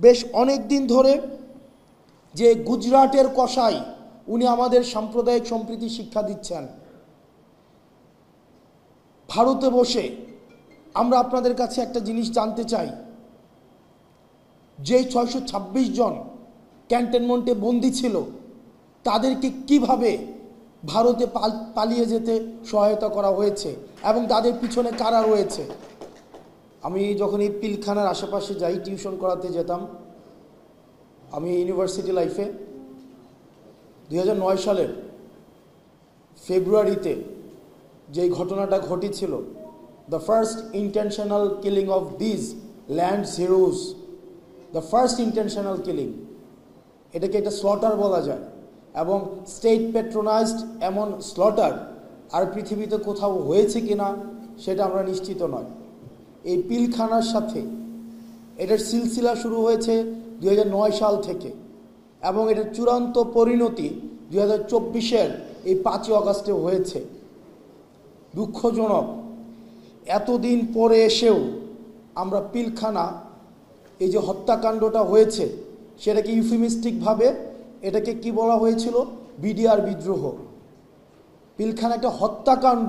বেশ অনেক দিন ধরে যে গুজরাটের কসাই উনি আমাদের সাম্প্রদায়িক সম্প্রীতি শিক্ষা দিচ্ছেন। ভারতে বসে আমরা আপনাদের কাছে একটা জিনিস জানতে চাই, যে 626 জন ক্যান্টনমেন্টে বন্দী ছিল তাদেরকে কিভাবে ভারতে পালিয়ে যেতে সহায়তা করা হয়েছে এবং তাদের পিছনে কারা রয়েছে। আমি যখন এই পিলখানার আশেপাশে যাই, টিউশন করাতে যেতাম আমি ইউনিভার্সিটি লাইফে, 2009 সালের ফেব্রুয়ারিতে যেই ঘটনাটা ঘটেছিল, the first intentional killing of this land heroes, the first intentional killing, এটাকে একটা স্লটার বলা যায় এবং স্টেট প্যাট্রোনাইজড এমন স্লটার আর পৃথিবীতে কোথাও হয়েছে কিনা সেটা আমরা নিশ্চিত নয়। এই পিলখানার সাথে এটার সিলসিলা শুরু হয়েছে 2009 সাল থেকে এবং এটার চূড়ান্ত পরিণতি 2024-এর এই 5 আগস্টে হয়েছে। দুঃখজনক, এতদিন পরে এসেও আমরা পিলখানা, এই যে হত্যাকাণ্ডটা হয়েছে সেটাকে ইউফেমিস্টিকভাবে এটাকে কি বলা হয়েছিল, বিডিআর বিদ্রোহ। পিলখানা একটা হত্যাকাণ্ড,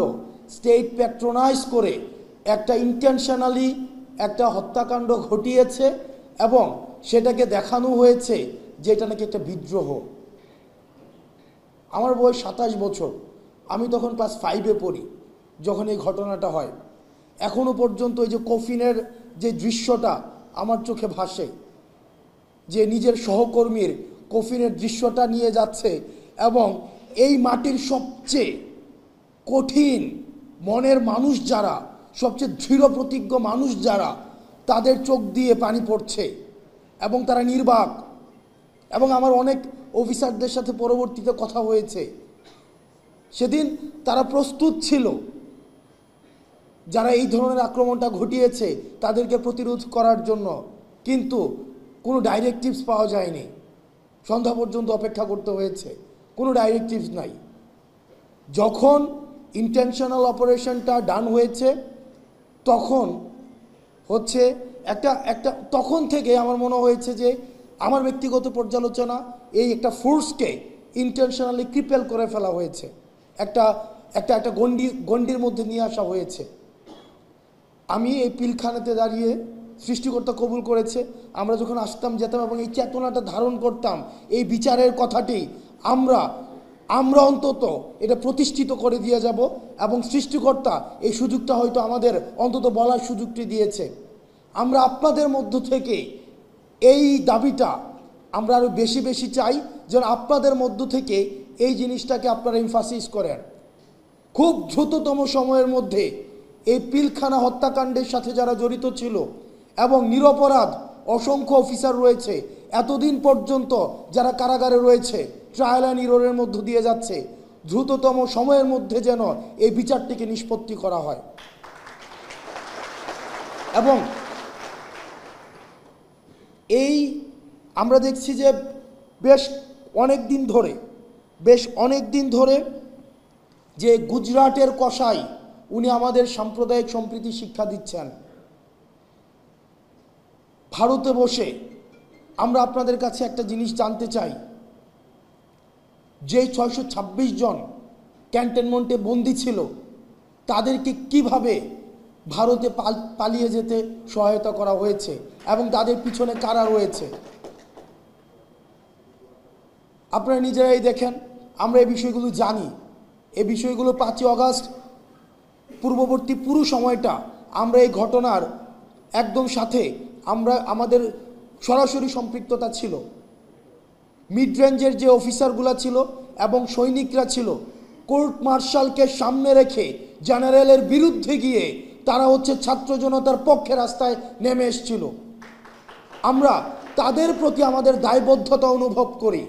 স্টেট প্যাট্রোনাইজ করে একটা ইন্টেনশনালি একটা হত্যাকাণ্ড ঘটিয়েছে এবং সেটাকে দেখানো হয়েছে যে এটা নাকি একটা বিদ্রোহ। আমার বয়স 27 বছর, আমি তখন ক্লাস 5-এ পড়ি যখন এই ঘটনাটা হয়। এখনো পর্যন্ত এই যে কফিনের যে দৃশ্যটা আমার চোখে ভাসে, যে নিজের সহকর্মীর কফিনের দৃশ্যটা নিয়ে যাচ্ছে এবং এই মাটির সবচেয়ে কঠিন মনের মানুষ যারা, সবচেয়ে দৃঢ় প্রতিজ্ঞ মানুষ যারা, তাদের চোখ দিয়ে পানি পড়ছে এবং তারা নির্বাক। এবং আমার অনেক অফিসারদের সাথে পরবর্তীতে কথা হয়েছে, সেদিন তারা প্রস্তুত ছিল যারা এই ধরনের আক্রমণটা ঘটিয়েছে তাদেরকে প্রতিরোধ করার জন্য, কিন্তু কোনো ডাইরেক্টিভস পাওয়া যায়নি। সন্ধ্যা পর্যন্ত অপেক্ষা করতে হয়েছে, কোনো ডাইরেক্টিভস নাই। যখন ইন্টেনশনাল অপারেশনটা ডান হয়েছে তখন হচ্ছে তখন থেকে আমার মনে হয়েছে যে আমার ব্যক্তিগত পর্যালোচনা, এই একটা ফোর্সকে ইন্টেনশনালি ক্রিপেল করে ফেলা হয়েছে, একটা গণ্ডির মধ্যে নিয়ে আসা হয়েছে। আমি এই পিলখানাতে দাঁড়িয়ে সৃষ্টিকর্তা কবুল করেছে, আমরা যখন আসতাম যেতাম এবং এই চেতনাটা ধারণ করতাম, এই বিচারের কথাটি আমরা অন্তত এটা প্রতিষ্ঠিত করে দিয়ে যাব এবং সৃষ্টিকর্তা এই সুযোগটা হয়তো আমাদের অন্তত বলার সুযোগটি দিয়েছে। আমরা আপনাদের মধ্য থেকে এই দাবিটা আমরা আরও বেশি বেশি চাই, যেন আপনাদের মধ্য থেকে এই জিনিসটাকে আপনারা এমফাসিস করেন। খুব দ্রুততম সময়ের মধ্যে এই পিলখানা হত্যাকাণ্ডের সাথে যারা জড়িত ছিল এবং নিরপরাধ অসংখ্য অফিসার রয়েছে, এতদিন পর্যন্ত যারা কারাগারে রয়েছে, ট্রায়াল অ্যান্ড এররের মধ্য দিয়ে যাচ্ছে, দ্রুততম সময়ের মধ্যে যেন এই বিচারটিকে নিষ্পত্তি করা হয়। এবং এই আমরা দেখছি যে বেশ অনেক দিন ধরে যে গুজরাটের কসাই উনি আমাদের সাম্প্রদায়িক সম্প্রীতি শিক্ষা দিচ্ছেন। ভারতে বসে আমরা আপনাদের কাছে একটা জিনিস জানতে চাই, যে 626 জন ক্যান্টনমেন্টে বন্দী ছিল তাদেরকে কিভাবে ভারতে পালিয়ে যেতে সহায়তা করা হয়েছে এবং তাদের পিছনে কারা রয়েছে। আপনারা নিজেরাই দেখেন, আমরা এই বিষয়গুলো জানি। এই বিষয়গুলো 5 আগস্ট পূর্ববর্তী পুরো সময়টা আমরা এই ঘটনার একদম সাথে আমাদের সরাসরি সম্পৃক্ততা ছিল। মিড রেঞ্জের যে অফিসারগুলো ছিল এবং সৈনিকরা ছিল, কোর্ট মার্শালকে সামনে রেখে জেনারেলের বিরুদ্ধে গিয়ে তারা ছাত্র জনতার পক্ষে রাস্তায় নেমে এসেছিল। আমরা তাদের প্রতি আমাদের দায়বদ্ধতা অনুভব করি।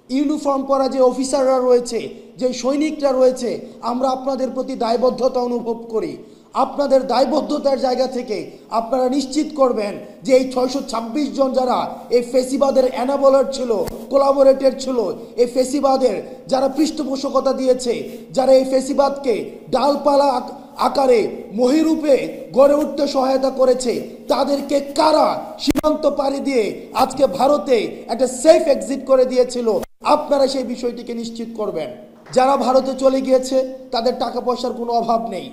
ইউনিফর্ম পরা যে অফিসাররা রয়েছে, যে সৈনিকরা রয়েছে, আমরা আপনাদের প্রতি দায়বদ্ধতা অনুভব করি। আপনাদের দায়বদ্ধতার জায়গা থেকে আপনারা নিশ্চিত করবেন যে এই 626 জন যারা এই ফেসিবাদের অ্যানাবলার ছিল, কোলাবোরেটর ছিল, এই ফেসিবাদের যারা পৃষ্ঠপোষকতা দিয়েছে, যারা এই ফেসিবাদকে ডালপালা আকারে মহিরূপে গড়ে উঠতে সহায়তা করেছে, তাদেরকে কারা সীমান্ত পাড়ি দিয়ে আজকে ভারতে একটা সেফ এক্সিট করে দিয়েছিল, আপনারা সেই বিষয়টিকে নিশ্চিত করবেন। যারা ভারতে চলে গিয়েছে তাদের টাকা পয়সার কোনো অভাব নেই।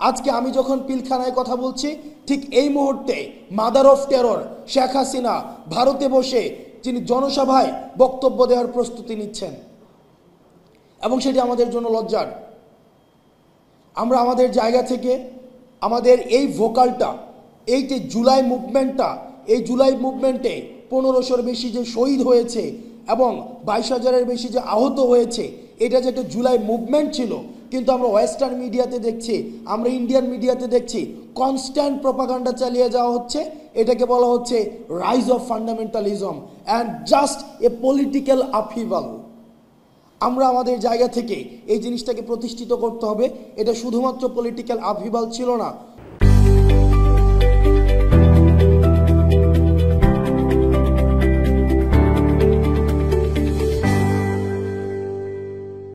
আজকে আমি যখন পিলখানায় কথা বলছি, ঠিক এই মুহূর্তে mother of terror Sheikh Hasina ভারতে বসে তিনি জনসভায় বক্তব্য দেওয়ার প্রস্তুতি নিচ্ছেন, এবং সেটি আমাদের জন্য লজ্জার। আমরা আমাদের জায়গা থেকে আমাদের এই ভোকালটা, এই যে জুলাই মুভমেন্টটা, এই জুলাই মুভমেন্টে 1500-র বেশি যে শহীদ হয়েছে এবং 22,000-এর বেশি যে আহত হয়েছে, এটা যে একটা জুলাই মুভমেন্ট ছিল, কিন্তু আমরা ওয়েস্টার্ন মিডিয়াতে দেখছি, আমরা ইন্ডিয়ান মিডিয়াতে দেখছি কনস্ট্যান্ট প্রপাগান্ডা চালিয়ে যাওয়া হচ্ছে। এটাকে বলা হচ্ছে rise of fundamentalism and just a political upheaval. আমরা আমাদের জায়গা থেকে এই জিনিসটাকে প্রতিষ্ঠিত করতে হবে। এটা শুধুমাত্র পলিটিক্যাল আপহিভাল ছিল না,